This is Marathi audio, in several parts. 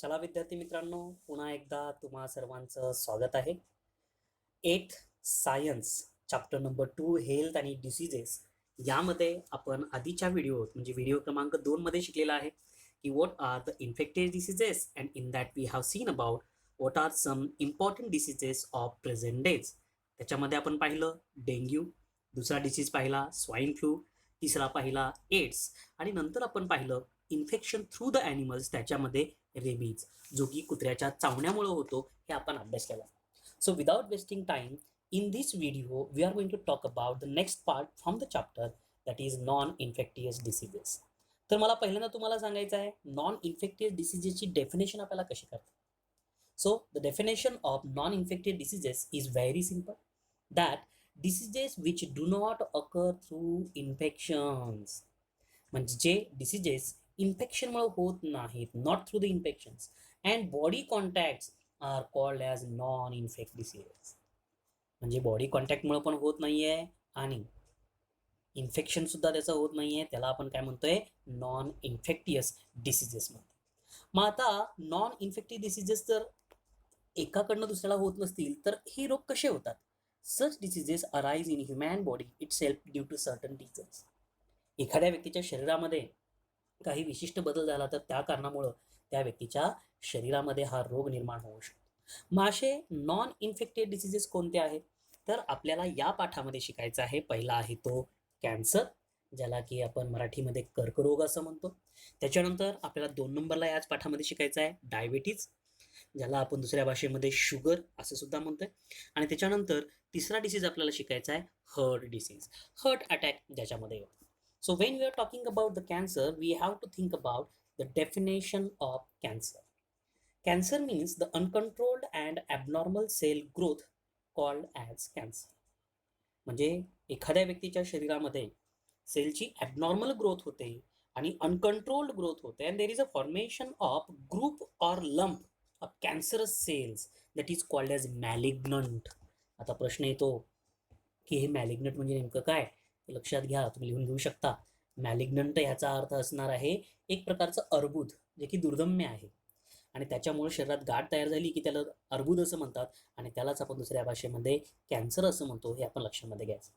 चला विद्यार्थी मित्रांनो, पुन्हा एकदा तुम्हा सर्वांचं स्वागत आहे. 8 सायन्स चॅप्टर नंबर 2 हेल्थ आणि डिसीजेस यामध्ये आपण आधीच्या व्हिडिओ म्हणजे व्हिडिओ क्रमांक 2 मध्ये शिकलेला आहे की what are the infected diseases and in that we have seen about what are some important diseases of present days. त्याच्यामध्ये आपण पाहिलं डेंग्यू, दुसरा डिसीज पाहिला स्वाईन फ्लू, तिसरा पाहिला एड्स आणि नंतर आपण पाहिलं इन्फेक्शन थ्रू द ॲनिमल्स, त्याच्यामध्ये रेबीज, जो की कुत्र्याच्या चावण्यामुळे होतो, हे आपण अभ्यास केला. So without wasting time, in this video, we are going to talk about the next part from the chapter, that is non-infectious diseases. तर मला पहिल्यांदा तुम्हाला सांगायचं आहे नॉन इन्फेक्टियस डिसीजेसची डेफिनेशन आपल्याला कशी करतात. So the definition of non infected diseases is very simple, that diseases which do not occur through infections, म्हणजे जे डिसीजेस इन्फेक्शनमुळे होत नाहीत, not through the infections, and body contacts are called as non infect diseases. म्हणजे बॉडी कॉन्टॅक्टमुळे पण होत नाही आहे आणि इन्फेक्शन सुद्धा त्याचं होत नाही आहे, त्याला आपण काय म्हणतोय, नॉन इन्फेक्टियस डिसीजेस म्हणतो. मग आता नॉन इन्फेक्टिव्ह डिसीजेस जर एकाकडनं दुसऱ्याला होत नसतील तर हे रोग कसे होतात. Such diseases arise in human body itself due to certain reasons. एखाद्या व्यक्तीच्या शरीरामध्ये काही विशिष्ट बदल झाला तर त्या कारणामुळं त्या व्यक्तीच्या शरीरामध्ये हा रोग निर्माण होऊ शकतो. मग असे नॉन इन्फेक्टेड डिसीजेस कोणते आहेत, तर आपल्याला या पाठामध्ये शिकायचं आहे. पहिला आहे तो कॅन्सर, ज्याला की आपण मराठीमध्ये कर्करोग असं म्हणतो. त्याच्यानंतर आपल्याला 2 नंबरला याच पाठामध्ये शिकायचं आहे डायबिटीज, ज्याला आपण दुसऱ्या भाषेमध्ये शुगर असं सुद्धा म्हणतोय. आणि त्याच्यानंतर तिसरा डिसीज आपल्याला शिकायचा आहे हार्ट डिसीज, हार्ट अटॅक ज्याच्यामध्ये येतो. So when we are talking about the cancer, we have to think about the definition of cancer. Cancer means the uncontrolled and abnormal cell growth called as cancer. म्हणजे एखाद्या व्यक्तीच्या शरीरामध्ये सेलची ॲबनॉर्मल ग्रोथ होते आणि अनकंट्रोल्ड ग्रोथ होते, and there is a formation of group or lump of cancerous cells that is called as malignant. आता प्रश्न येतो की हे मॅलिग्नंट म्हणजे नेमकं काय, लक्षात घ्या, तुम्ही लिहून घेऊ शकता. मॅलिग्नंट ह्याचा अर्थ असणार आहे एक प्रकारचं अर्बुद, जे की दुर्दम्य आहे आणि त्याच्यामुळे शरीरात गाठ तयार झाली की त्याला अर्बुद असं म्हणतात आणि त्यालाच आपण दुसऱ्या भाषेमध्ये कॅन्सर असं म्हणतो, हे आपण लक्षामध्ये घ्यायचं.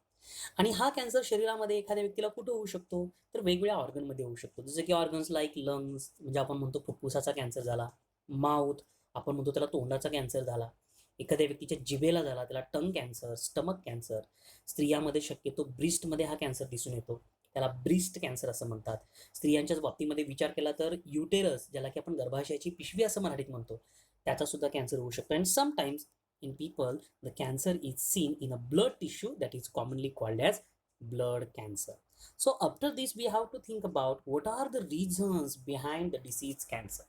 आणि हा कॅन्सर शरीरामध्ये एखाद्या व्यक्तीला कुठं होऊ शकतो, तर वेगवेगळ्या ऑर्गनमध्ये होऊ शकतो. जसं की ऑर्गन्स लाईक लंग्स, म्हणजे आपण म्हणतो फुफ्फुसाचा कॅन्सर झाला, माउथ आपण म्हणतो त्याला तोंडाचा कॅन्सर झाला, एखाद्या व्यक्तीच्या जिभेला झाला त्याला टंग कॅन्सर, स्टमक कॅन्सर. स्त्रियामध्ये शक्यतो ब्रिस्टमध्ये हा कॅन्सर दिसून येतो, त्याला ब्रिस्ट कॅन्सर असं म्हणतात. स्त्रियांच्याच बाबतीमध्ये विचार केला तर युटेरस, ज्याला की आपण गर्भाशयाची पिशवी असं मराठीत म्हणतो, त्याचा सुद्धा कॅन्सर होऊ शकतो. And sometimes in people the cancer is seen in a blood tissue that is commonly called as blood cancer. So after this we have to think about what are the reasons behind the disease cancer.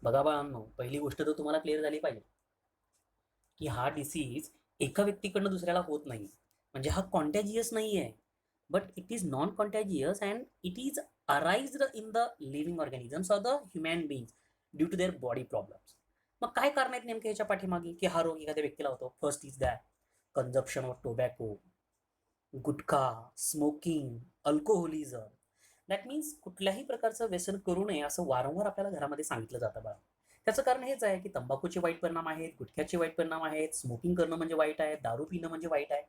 बघा बाळांनो, पहिली गोष्ट तर तुम्हाला क्लिअर झाली पाहिजे की हा डिसीज एका व्यक्तीकडनं दुसऱ्याला होत नाही, म्हणजे हा कॉन्टॅजियस नाही आहे, but it is non contagious and it is arised in the living organisms or the human beings due to their body problems. मग काय कारण आहेत नेमके ह्याच्या पाठीमागे की हा रोग एखाद्या व्यक्तीला होतो. First is that consumption of tobacco, gutkha, smoking, alcoholism. That means कुठल्याही प्रकारचं व्यसन करू नये असं वारंवार आपल्याला घरामध्ये सांगितलं जातं बाळा. त्याचं कारण हेच आहे की तंबाखूचे वाईट परिणाम आहेत, गुटख्याचे वाईट परिणाम आहेत, स्मोकिंग करणं म्हणजे वाईट आहे, दारू पिणं म्हणजे वाईट आहे.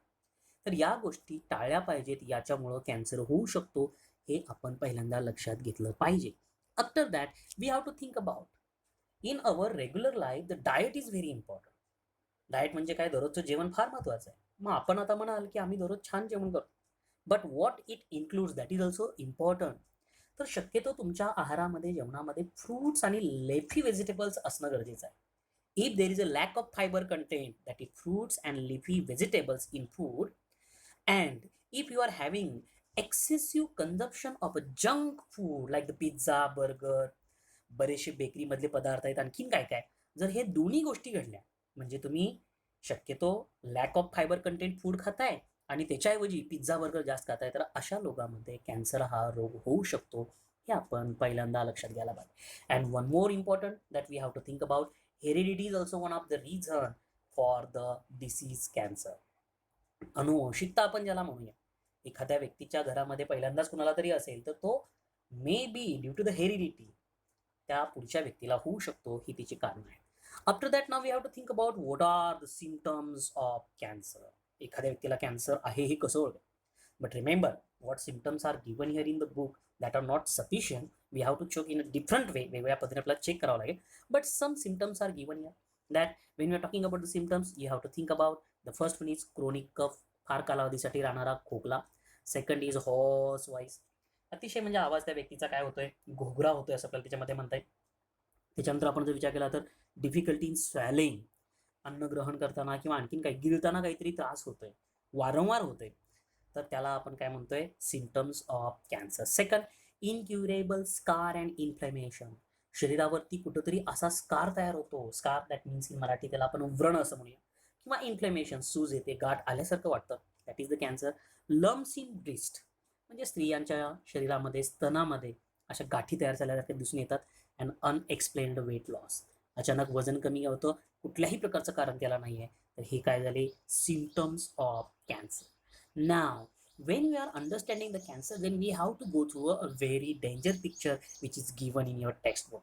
तर या गोष्टी टाळल्या पाहिजेत, याच्यामुळं कॅन्सर होऊ शकतो, हे आपण पहिल्यांदा लक्षात घेतलं पाहिजे. After that we have to think about in our regular life the diet is very important. Diet म्हणजे काय, दररोजचं जेवण फार महत्त्वाचं आहे. मग आपण आता म्हणाल की आम्ही दररोज छान जेवण करतो, but what it includes that is also important. तर शक्यतो तुमच्या आहारामध्ये, जेवणामध्ये फ्रूट्स आणि लेफी व्हेजिटेबल्स असणं गरजेचं आहे. If there is a lack of fibre content that is fruits and leafy vegetables in food, and if you are having excessive consumption of a junk food like the pizza, burger, बरेचसे बेकरीमधले पदार्थ आहेत, आणखीन काय काय, जर हे दोन्ही गोष्टी घडल्या, म्हणजे तुम्ही शक्यतो lakh of fibre content food खाताय आणि त्याच्याऐवजी पिझ्झा, बर्गर जास्त खाताय, तर अशा लोकांमध्ये कॅन्सर हा रोग होऊ शकतो, हे आपण पहिल्यांदा लक्षात घ्यायला पाहिजे. And one more important that we have to think about, heredity is also one of the reason for the disease cancer. अनुवंशिकता आपण ज्याला म्हणूया, एखाद्या व्यक्तीच्या घरामध्ये पहिल्यांदाच कुणाला तरी असेल तर तो may be due to the heredity, त्या पुढच्या व्यक्तीला होऊ शकतो ही तिची कारण आहे. After that now we have to think about what are the symptoms of cancer. एखाद्या व्यक्तीला कॅन्सर आहे हे कसं ओळख. But remember what symptoms are given here in the book that are not sufficient. We have to check in a different way. वेगवेगळ्या पद्धतीने आपल्याला चेक करावं लागेल. But some symptoms are given here that when you are talking about the symptoms you have to think about the first one is chronic cough, फार कालावधीसाठी राहणारा खोकला. सेकंड इज हॉर्स व्हॉइस, अतिशय म्हणजे आवाज त्या व्यक्तीचा काय होतोय, घोगरा होतोय असं आपल्याला त्याच्यामध्ये म्हणता येईल. त्याच्यानंतर आपण जर विचार केला तर डिफिकल्टी इन स्वॅलिंग, अन्न ग्रहण करताना किंवा आणखीन काही गिळताना काहीतरी त्रास होतोय, वारंवार होतोय, तर त्याला आपण काय म्हणतोय, symptoms of cancer. Second, incurable scar and inflammation, शरीरावरती कुठंतरी असा स्कार तयार होतो. Scar that means in Marathi त्याला आपण व्रण असं म्हणूया, किंवा इन्फ्लेमेशन, सूज येते, गाठ आल्यासारखं वाटतं, that is the cancer. Lumps in breast, म्हणजे स्त्रियांच्या शरीरामध्ये स्तनामध्ये अशा गाठी तयार झाल्यासारख्या दिसून येतात. अँड अनएक्सप्लेन्ड वेट लॉस, अचानक वजन कमी होतं, कुठल्याही प्रकारचं कारण त्याला नाही आहे, तर हे काय झाले, symptoms of cancer. Now when we are understanding the cancer, then we have to go through a very danger picture which is given in your textbook.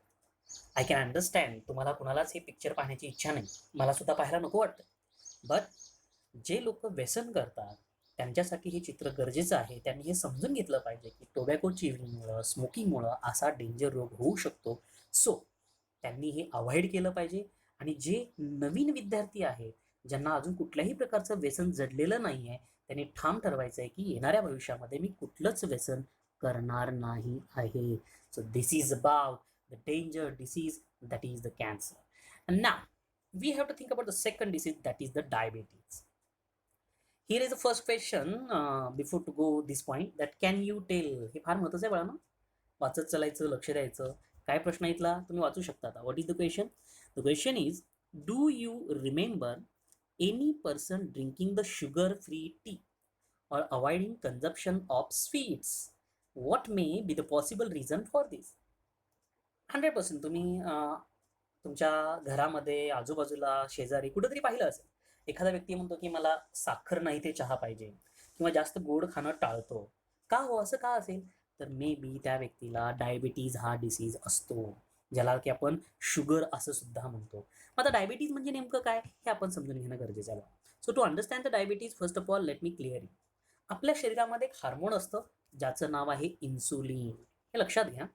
I can understand तुम्हाला कुणालाच हे पिक्चर पाहण्याची इच्छा नाही, मला सुद्धा पाहायला नको वाटतं. बट जे लोक व्यसन करतात त्यांच्यासाठी हे चित्र गरजेचं आहे. त्यांनी हे समजून घेतलं पाहिजे की टोबॅको चिविंगमुळं, स्मोकिंगमुळं असा डेंजर रोग होऊ शकतो. सो त्यांनी हे अवॉइड केलं पाहिजे. आणि जे नवीन विद्यार्थी आहेत, ज्यांना अजून कुठल्याही प्रकारचं व्यसन जडलेलं नाही आहे, त्यांनी ठाम ठरवायचं आहे की येणाऱ्या भविष्यामध्ये मी कुठलंच व्यसन करणार नाही आहे. So this is about the danger disease that is the cancer. And now we have to think about the second disease that is the diabetes. Here is the first question before to go this point that can you tell. हे फार महत्त्वाचं आहे बाळांनो, वाचत चालायचं, लक्ष द्यायचं. काय प्रश्न इथला तुम्ही वाचू शकता आता. What is the question? The question is, do you remember any person drinking the sugar-free tea or avoiding consumption of sweets? What may be the possible reason for this? 100% तुम्ही तुमच्या घरामध्ये आजूबाजूला शेजारी कुठेतरी पाहिलं असेल, एखादा व्यक्ती म्हणतो की मला साखर नाही ते चहा पाहिजे, किंवा जास्त गोड खाणं टाळतो. का हो, असं का असेल? तर मे बी त्या व्यक्तीला डायबिटीज हा डिसीज असतो, ज्याला की आपण शुगर असं सुद्धा म्हणतो. मग आता डायबिटीज म्हणजे नेमकं काय हे आपण समजून घेणं गरजेचं आहे. So to understand the diabetes, first of all let me clear it. आपल्या शरीरामध्ये एक हार्मोन असतं ज्याचं नाव आहे इन्सुलिन. हे लक्षात घ्या.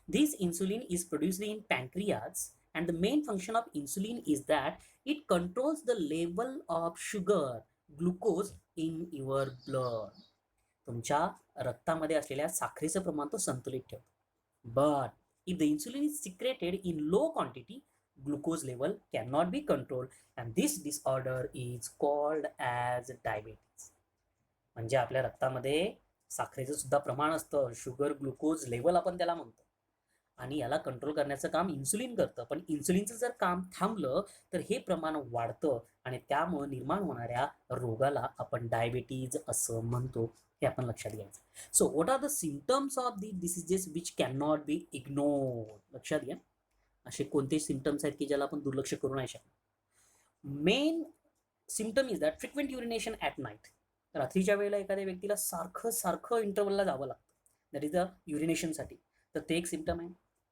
This insulin is produced in pancreas, and the main function of insulin is that it controls the level of sugar, glucose in your blood. तुमच्या रक्तामध्ये असलेल्या साखरेचं प्रमाण तो संतुलित ठेवतो. But if the insulin is secreted in low quantity, glucose level cannot be controlled, and this disorder is called as diabetes. म्हणजे आपल्या रक्तामध्ये साखरेचं सुद्धा प्रमाण असतं, शुगर ग्लुकोज लेवल आपण त्याला म्हणतो, आणि याला कंट्रोल करण्याचं काम इन्सुलिन करतं. पण इन्सुलिनचं जर काम थांबलं तर हे प्रमाण वाढतं, आणि त्यामुळे निर्माण होणाऱ्या रोगाला आपण डायबिटीज असं म्हणतो. हे आपण लक्षात घ्यायचं. So what are the symptoms of the diseases which can not be ignored? लक्षात घ्या, असे कोणते सिम्पटम्स आहेत की ज्याला आपण दुर्लक्ष करू नाही शकत. Main symptom is that frequent urination at night. रात्रीच्या वेळेला एखाद्या व्यक्तीला सारखं सारखं इंटरवलला जावं लागतं, दॅट इज द युरिनेशनसाठी, तर ते एक सिम्पटम आहे.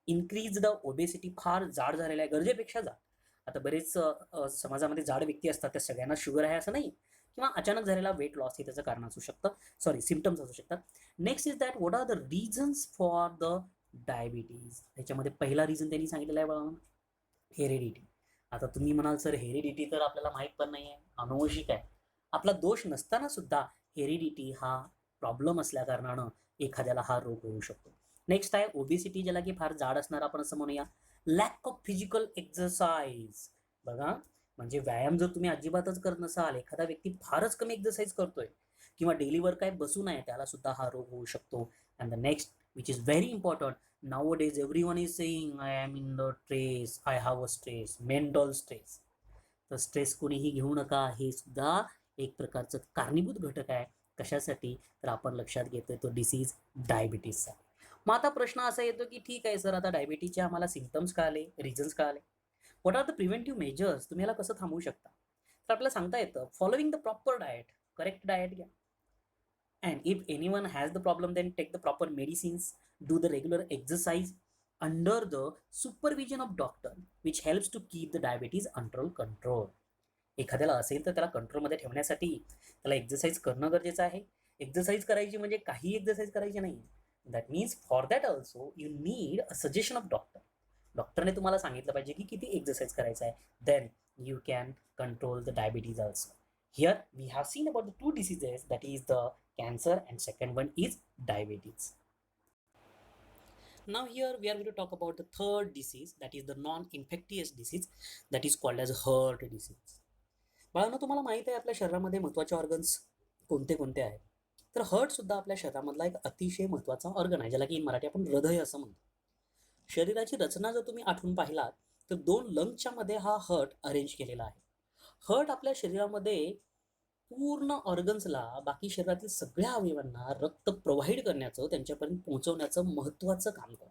इन्क्रीज द ओबेसिटी, फार जाड झालेला आहे, गरजेपेक्षा जाड. आता बरेच समाजामध्ये जाड व्यक्ती असतात, त्या सगळ्यांना शुगर आहे असं नाही, किंवा अचानक झालेला वेट लॉस हे त्याचं कारण असू शकतं, सॉरी सिम्पटम्स असू शकतात. Next is that what are the reasons for the diabetes. त्याच्यामध्ये पहिला रिझन त्यांनी सांगितलेला आहे बघा, हेरिडिटी. आता तुम्ही म्हणाल सर हेरिडिटी तर आपल्याला माहीत पण नाही आहे, अनुवंशिक आहे. आपला दोष नसताना सुद्धा हेरिडिटी हा प्रॉब्लेम असल्या कारणानं एखाद्याला हा रोग होऊ शकतो. नेक्स्ट आहे ओबेसिटी, ज्याला की फार जाड असणार आपण असं म्हणूया. Lack of physical exercise. बघा, म्हणजे व्यायाम जर तुम्ही अजिबातच करत नसाल, एखादा व्यक्ती फारच कमी एक्सरसाइज करतोय किंवा डेलीवर काय बसून आहे, त्याला सुद्धा हा रोग होऊ शकतो. And the next which is very important, nowadays everyone is saying I am in the stress, I have a stress, mental stress. तर स्ट्रेस कोणीही घेऊ नका, हे सुद्धा एक प्रकारचं कारणीभूत घटक आहे. कशासाठी? तर आपण लक्षात घेतोय तो डिसीज डायबिटीजचा. मग आता प्रश्न असा येतो की ठीक आहे सर, आता डायबिटीजचे आम्हाला सिम्पटम्स कळाले, रिझन्स कळाले, what are the preventive measures, तुम्ही याला कसं थांबवू शकता? तर आपल्याला सांगता येतं, following the proper diet, correct diet घ्या. And if anyone has the problem, then take the proper medicines, do the regular exercise, under the supervision of doctor which helps to keep the diabetes under control. एखाद्याला असेल तर त्याला कंट्रोलमध्ये ठेवण्यासाठी त्याला एक्सरसाइज करणं गरजेचं आहे. एक्सरसाइज करायची म्हणजे काही एक्सरसाइज करायची नाही. That means for that also you need a suggestion of doctor. डॉक्टरने तुम्हाला सांगितलं पाहिजे की किती एक्सरसाइज करायचा आहे. Then you can control the diabetes also. Here we have seen about the two diseases, that is the cancer and second one is diabetes. Now here we are going to talk about the third disease, that is the non-infectious disease, that is called as heart disease. बाळांनो, तुम्हाला माहिती आहे आपल्या शरीरामध्ये महत्त्वाचे ऑर्गन्स कोणते कोणते आहेत? तर हार्ट सुद्धा आपल्या शरीरामधला एक अतिशय महत्त्वाचा ऑर्गन आहे, ज्याला की इन मराठी आपण हृदय असं म्हणतो. शरीराची रचना जर तुम्ही आठवून पाहिलात तर 2 लंग्सच्या मध्ये हा हार्ट अरेंज केलेला आहे. हार्ट आपल्या शरीरामध्ये पूर्ण ऑर्गन्सला, बाकी शरीरातील सगळ्या अवयवांना रक्त प्रोव्हाइड करण्याचं, त्यांच्यापर्यंत पोहोचवण्याचं महत्त्वाचं काम करतं.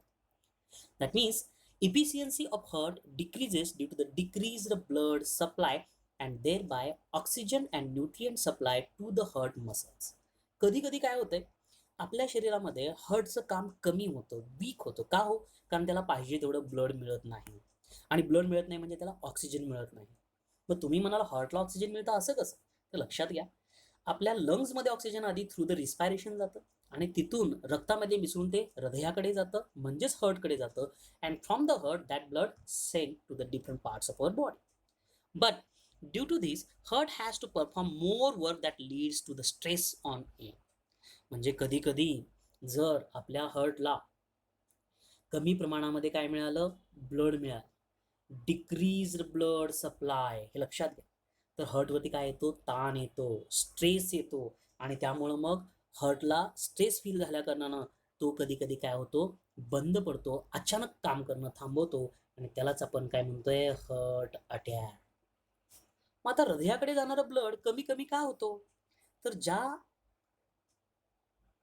That means efficiency of heart decreases due to the decreased blood supply and thereby oxygen and nutrient supply to the heart muscles. कधी कधी काय होतंय, आपल्या शरीरामध्ये हार्टचं काम कमी होतं, वीक होतं. का हो? कारण त्याला पाहिजे तेवढं ब्लड मिळत नाही. आणि ब्लड मिळत नाही म्हणजे त्याला ऑक्सिजन मिळत नाही. मग तुम्ही म्हणाल हार्टला ऑक्सिजन मिळतं असं कसं? तर लक्षात घ्या, आपल्या लंग्समध्ये ऑक्सिजन आधी थ्रू द रिस्पायरेशन जातं आणि तिथून रक्तामध्ये मिसळून ते हृदयाकडे जातं, म्हणजेच हार्टकडे जातं. And from the heart that blood send to the different parts of our body. But due to this heart has to perform more work that leads to the stress on it. म्हणजे कधी कधी जर आपल्या हार्टला कमी प्रमाणामध्ये काय मिळालं, ब्लड मिळालं, डिक्रीज्ड ब्लड सप्लाय, हे लक्षात घ्या, तर हार्टवरती काय येतो, ताण येतो, स्ट्रेस येतो. आणि त्यामुळं मग हार्टला स्ट्रेस फील झाल्या कारणानं तो कधी कधी काय होतो, बंद पडतो, अचानक काम करणं थांबवतो. आणि त्यालाच आपण काय म्हणतोय, हार्ट अटॅक. मग आता हृदयाकडे जाणारं ब्लड कमी कमी का होतो? तर ज्या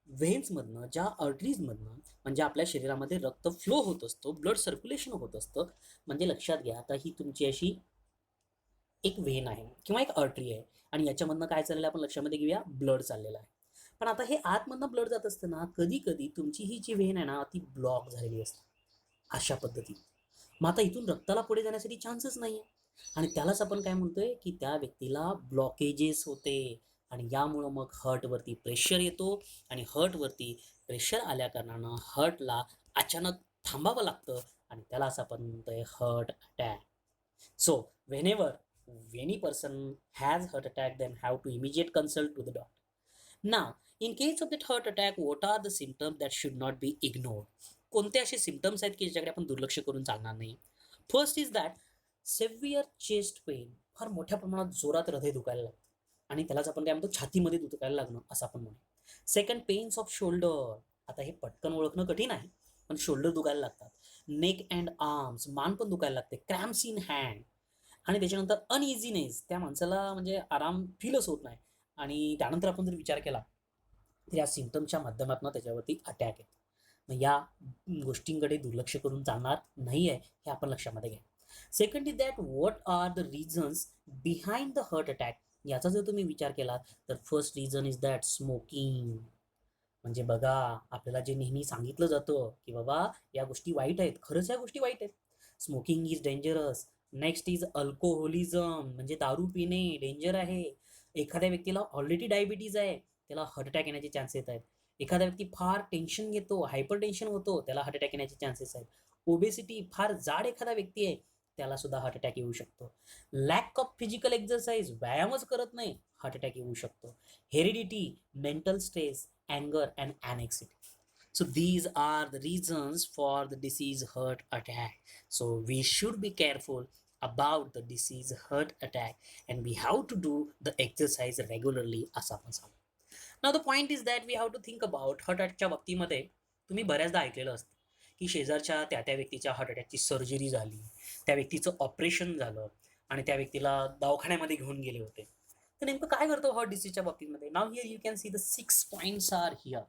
व्हेन्समधनं, ज्या आर्टरीजमधनं, म्हणजे आपल्या शरीरामध्ये रक्त फ्लो होत असतो, ब्लड सर्क्युलेशन होत असतं. म्हणजे लक्षात घ्या, आता ही तुमची अशी एक व्हेन आहे किंवा एक आर्टरी आहे आणि याच्यामधनं काय चाललेलं आपण लक्षामध्ये घेऊया, ब्लड चाललेलं आहे. पण आता हे आतमधनं ब्लड जात असताना कधी कधी तुमची ही जी व्हेन आहे ना, ती ब्लॉक झालेली असते अशा पद्धतीने. मग आता इथून रक्ताला पुढे जाण्यासाठी चान्सच नाही आहे. आणि त्यालाच आपण काय म्हणतोय की त्या व्यक्तीला ब्लॉकेजेस होते. आणि यामुळं मग हार्टवरती प्रेशर येतो आणि हार्टवरती प्रेशर आल्या कारणानं हार्टला अचानक थांबावं लागतं आणि त्यालाच आपण म्हणतोय heart attack. So whenever any person has heart attack, then have to immediate consult to the doctor. Now, in case of that heart attack, what are the symptoms that should not be ignored? कोणते असे सिम्पटम्स आहेत की ज्याच्याकडे आपण दुर्लक्ष करून चालणार नाही? First is that severe chest pain, फार मोठ्या प्रमाणात जोरात हृदय दुखायला लागतं आणि त्यालाच आपण काय म्हणतो, छातीमध्ये दुखायला लागणं असं आपण म्हणू. Second, pains off shoulder. आता हे पटकन ओळखणं कठीण आहे, पण शोल्डर दुखायला लागतात. नेक अँड आर्म्स, मान पण दुखायला लागते. Cramps in hand. आणि त्याच्यानंतर अनइझीनेस, त्या माणसाला म्हणजे आराम फीलच होत नाही. आणि त्यानंतर आपण जर विचार केला तर या सिम्पटमच्या माध्यमातून त्याच्यावरती अटॅक येतो. मग या गोष्टींकडे दुर्लक्ष करून चालणार नाही आहे, हे आपण लक्षामध्ये घ्या. Second is that what are the reasons behind the heart attack. याचा जर तुम्ही विचार केला तर first reason is that smoking. म्हणजे बघा, आपल्याला जे नेहमी सांगितलं जातं की बाबा या गोष्टी वाईट आहेत, खरंच या गोष्टी वाईट आहेत. Smoking is dangerous. Next is alcoholism, म्हणजे दारू पिणे डेंजर आहे. एखाद्या व्यक्तीला ऑलरेडी डायबिटीज आहे, त्याला हार्ट अटॅक येण्याचे चान्सेस आहेत. एखादा व्यक्ती फार टेन्शन घेतो, हायपर टेन्शन होतो, त्याला हार्ट अटॅक येण्याचे चान्सेस आहेत. ओबेसिटी, फार जाड एखादा व्यक्ती आहे, त्याला सुद्धा हार्ट अटॅक येऊ शकतो. लॅक ऑफ फिजिकल एक्सरसाइज, व्यायामच करत नाही, हार्ट अटॅक येऊ शकतो. Heredity, mental stress, anger and anxiety. So these are the reasons for the disease heart attack. So we should be careful about the disease heart attack and we have to do the exercise regularly असं आपण सांगू. Now the point is that we have to think about heart attackच्या बाबतीमध्ये तुम्ही बऱ्याचदा ऐकलेलं असतं की शेजारच्या त्या व्यक्तीच्या हार्ट अटॅकची सर्जरी झाली, त्या व्यक्तीचं ऑपरेशन झालं आणि त्या व्यक्तीला दवाखान्यामध्ये घेऊन गेले होते. तर नेमकं काय करतो हार्ट डिसीजच्या बाबतीमध्ये? Now here you can see the 6 points are here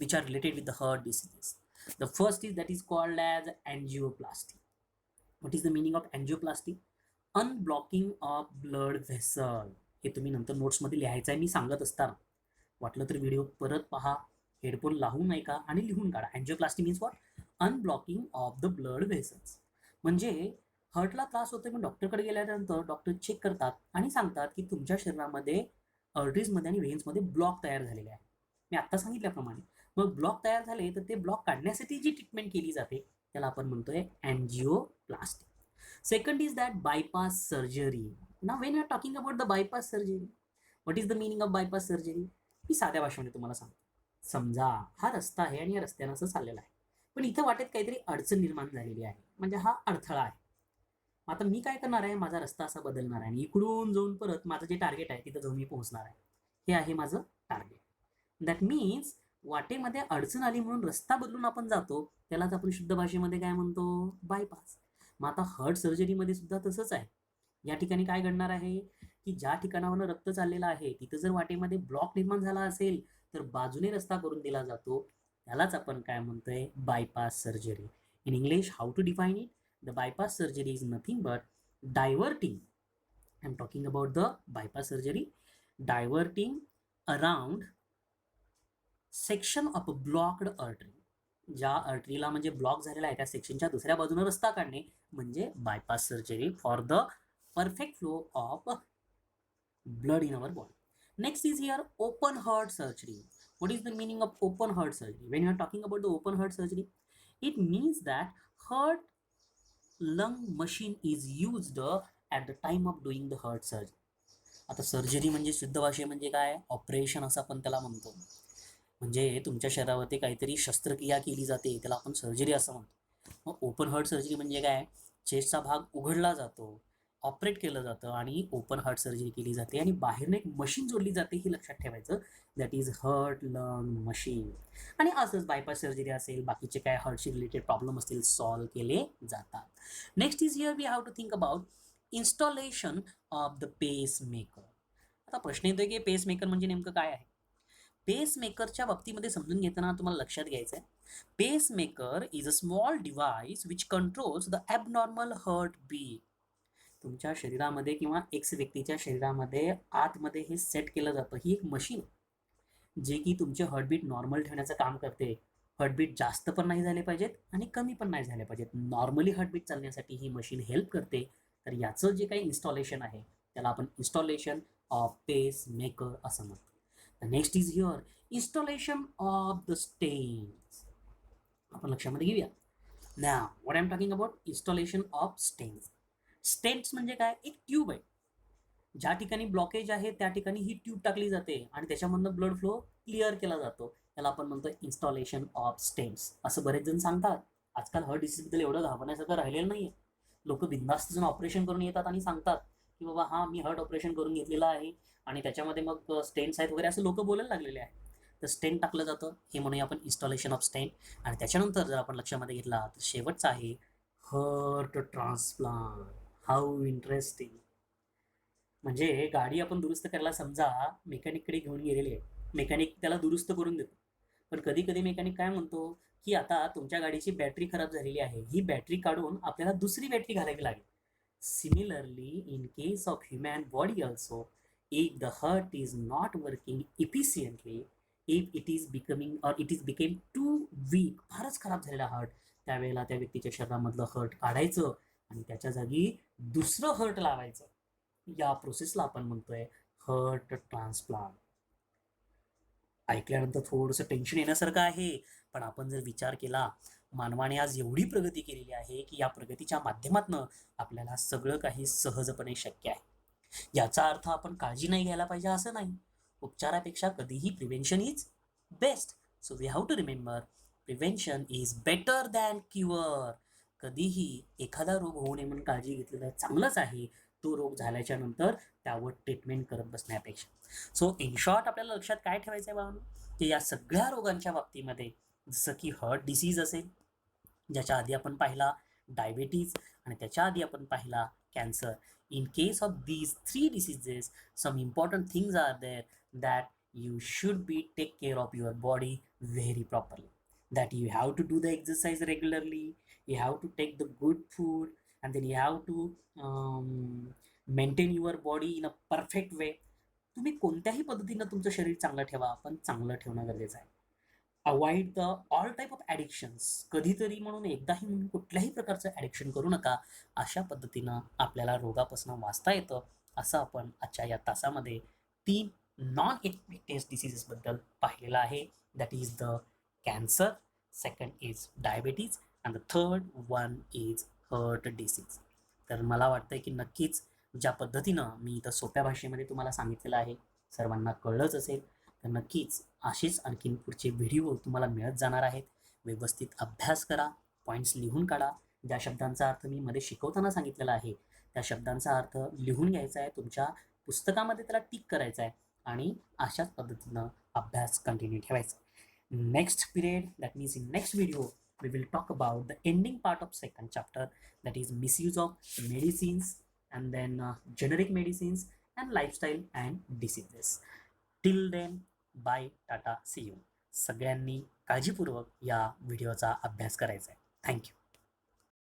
which are related with the heart diseases. The first is that is called as angioplasty. What is the meaning of angioplasty? Unblocking of blood vessel. हे तुम्ही नंतर नोट्समध्ये लिहायचं आहे मी सांगत असताना. वाटलं तर व्हिडिओ परत पहा, हेडफोन लावून ऐका आणि लिहून काढा. Angioplasty means what? Unblocking of the blood vessels. म्हणजे हार्टला त्रास होतोय, मग डॉक्टरकडे गेल्यानंतर डॉक्टर चेक करतात आणि सांगतात की तुमच्या शरीरामध्ये आर्टरीजमध्ये आणि व्हेन्समध्ये ब्लॉक तयार झालेले आहे. मी आत्ता सांगितल्याप्रमाणे मग ब्लॉक तयार झाले तर ते ब्लॉक काढण्यासाठी जी ट्रीटमेंट केली जाते त्याला आपण म्हणतोय angioplasty. Second is that bypass surgery. Now when you are talking about the bypass surgery, what is the meaning of bypass surgery? मी साध्या भाषेमध्ये तुम्हाला सांगतो. समजा हा रस्ता आहे आणि या रस्त्यानं असं चाललेला आहे, पण इथं वाटेत काहीतरी अडचण निर्माण झालेली आहे, म्हणजे हा अडथळा आहे. आता मी काय करणार आहे, माझा रस्ता असा बदलणार आहे आणि इकडून जाऊन परत माझं जे टार्गेट आहे तिथं जाऊन मी पोहोचणार आहे. हे आहे माझं टार्गेट. दॅट मीन्स वाटेमध्ये अडचण आली म्हणून रस्ता बदलून आपण जातो, त्यालाच आपण शुद्ध भाषेमध्ये काय म्हणतो, बायपास. मग आता हार्ट सर्जरीमध्ये सुद्धा तसंच आहे. या ठिकाणी काय घडणार आहे की ज्या ठिकाणावर रक्त चाललेलं आहे तिथं जर वाटेमध्ये ब्लॉक निर्माण झाला असेल तर बाजूने रस्ता करून दिला जातो, त्यालाच आपण काय म्हणतोय, bypass surgery. In English, how to define it? The bypass surgery is nothing but diverting, I am talking about the bypass surgery, diverting around section of a blocked artery. ज्या आर्टरीला म्हणजे ब्लॉक झालेला आहे त्या सेक्शनच्या दुसऱ्या बाजूने रस्ता काढणे म्हणजे bypass surgery for the perfect flow of blood in our body. Next is here open heart surgery. What is the meaning of open heart surgery? When you are talking about the open heart surgery, it means that heart lung machine is used at the time of doing the heart surgery. आता सर्जरी म्हणजे शुद्ध भाषे म्हणजे काय, ऑपरेशन असं आपण त्याला म्हणतो. म्हणजे तुमच्या शरीरावरती काहीतरी शस्त्रक्रिया केली जाते त्याला आपण सर्जरी असं म्हणतो. मग ओपन हार्ट सर्जरी म्हणजे काय, चेस्टचा भाग उघडला जातो, ऑपरेट केलं जातं आणि ओपन हार्ट सर्जरी केली जाते आणि बाहेरनं एक मशीन जोडली जाते, हे लक्षात ठेवायचं. That is heart lung machine. आणि असंच बायपास सर्जरी असेल, बाकीचे काय हार्टशी रिलेटेड प्रॉब्लेम असतील सॉल्व्ह केले जातात. Next is here we have to think about installation of the pacemaker. आता प्रश्न येतोय की पेस मेकर म्हणजे नेमकं काय आहे. पेस मेकरच्या बाबतीमध्ये समजून घेताना तुम्हाला लक्षात घ्यायचं आहे, pacemaker is a small device which controls the abnormal heartbeat. तुमच्या शरीरामध्ये किंवा एक्स व्यक्तीच्या शरीरामध्ये आतमध्ये हे सेट केलं जातं. ही एक मशीन जे की तुमचे हार्टबीट नॉर्मल ठेवण्याचं काम करते. हार्टबीट जास्त पण नाही झाले पाहिजेत आणि कमी पण नाही झाले पाहिजेत. नॉर्मली हार्टबीट चालण्यासाठी ही मशीन हेल्प करते. तर याचं जे काही इन्स्टॉलेशन आहे त्याला आपण इन्स्टॉलेशन ऑफ पेस मेकर असं म्हणतो. Next is here installation of the stents. आपण लक्षामध्ये घेऊया. नाव what I am talking about, installation of stents. Stents म्हणजे काय, एक ट्यूब आहे. ज्या ठिकाणी ब्लॉकेज आहे त्या ठिकाणी ही ट्यूब टाकली जाते आणि त्याच्यामधनं ब्लड फ्लो क्लिअर केला जातो. त्याला आपण म्हणतो इन्स्टॉलेशन ऑफ स्टेन्स. असं बरेच जण सांगतात. आजकाल हार्ट डिसीजबद्दल एवढं घाबरण्यासारखं राहिलेलं नाहीये. लोक बिंदास्त जण ऑपरेशन करून येतात आणि सांगतात की बाबा हा मी हार्ट ऑपरेशन करून घेतलेलं आहे आणि त्याच्यामध्ये मग स्टेन्स आहेत वगैरे असं लोक बोलायला लागलेले आहे. तर स्टेन टाकलं जातं, हे म्हणूया आपण इन्स्टॉलेशन ऑफ स्टेन. आणि त्याच्यानंतर जर आपण लक्षामध्ये घेतला तर शेवटचा आहे हार्ट ट्रान्सप्लांट. How interesting. म्हणजे गाडी आपण दुरुस्त करायला समजा मेकॅनिककडे घेऊन गेलेली आहे, मेकॅनिक त्याला दुरुस्त करून देतो. पण कधी कधी मेकॅनिक काय म्हणतो की आता तुमच्या गाडीची बॅटरी खराब झालेली आहे, ही बॅटरी काढून आपल्याला दुसरी बॅटरी घालावी लागेल. Similarly in case of human body also, if the heart is not working efficiently, if it is becoming or it is became too weak, फारच खराब झालेला हार्ट, त्यावेळेला त्या व्यक्तीच्या शरीरामधलं हार्ट काढायचं आणि त्याच्या जागी दुसरं हार्ट लावायचं. या प्रोसेसला आपण म्हणतोय हार्ट ट्रान्सप्लांट. ऐकल्यानंतर थोडंसं टेन्शन येण्यासारखं आहे, पण आपण जर विचार केला, मानवाने आज एवढी प्रगती केलेली आहे की या प्रगतीच्या माध्यमातून आपल्याला सगळं काही सहजपणे शक्य आहे. याचा अर्थ आपण काळजी नाही घ्यायला पाहिजे असं नाही. उपचारापेक्षा कधीही prevention is best. So we have to remember, prevention is better than cure. कधीही एखादा रोग होऊ नये म्हणून काळजी घेतलेलं चांगलंच आहे, तो रोग झाल्याच्या नंतर त्यावर ट्रीटमेंट करत बसण्यापेक्षा. सो इन शॉर्ट आपल्याला लक्षात काय ठेवायचं आहे बाबांनो, की या सगळ्या रोगांच्या बाबतीमध्ये जसं की हार्ट डिसीज असेल, ज्याच्या आधी आपण पाहिला डायबिटीज, आणि त्याच्या आधी आपण पाहिला cancer. In case of these three diseases, some important things are there that you should be take care of your body very properly. That you have to do the exercise regularly, you have to take the good food, and then you have to maintain your body in a perfect way. तुम्ही कोणत्याही पद्धतीनं तुमचं शरीर चांगलं ठेवा, पण चांगलं ठेवणं गरजेचं आहे. Avoid the all type of addictions. कधीतरी म्हणून एकदाही म्हणून कुठल्याही प्रकारचं ॲडिक्शन करू नका. अशा पद्धतीनं आपल्याला रोगापासून वाचता येतं. असं आपण आजच्या या तासामध्ये 3 नॉन इन्फेक्टियस डिसीजेसबद्दल पाहिलेलं आहे. That is the cancer, second is diabetes and the third one is heart disease. तर मला वाटतंय की नक्कीच ज्या पद्धतीनं मी इथं सोप्या भाषेमध्ये तुम्हाला सांगितलेलं आहे, सर्वांना कळलंच असेल. तर नक्कीच असेच आणखीन पुढचे व्हिडिओ तुम्हाला मिळत जाणार आहेत. व्यवस्थित अभ्यास करा, पॉईंट्स लिहून काढा. ज्या शब्दांचा अर्थ मी मध्ये शिकवताना सांगितलेला आहे, त्या शब्दांचा अर्थ लिहून घ्यायचा आहे. तुमच्या पुस्तकामध्ये त्याला टिक करायचा आहे आणि अशाच पद्धतीनं अभ्यास कंटिन्यू ठेवायचा. Next period, that means in next video, we will talk about the ending part of second chapter, that is misuse of medicines and then generic medicines and lifestyle and diseases. Till then, bye, tata, see you. सगळ्यांनी काळजीपूर्वक या व्हिडिओचा अभ्यास करायचा आहे. थँक्यू.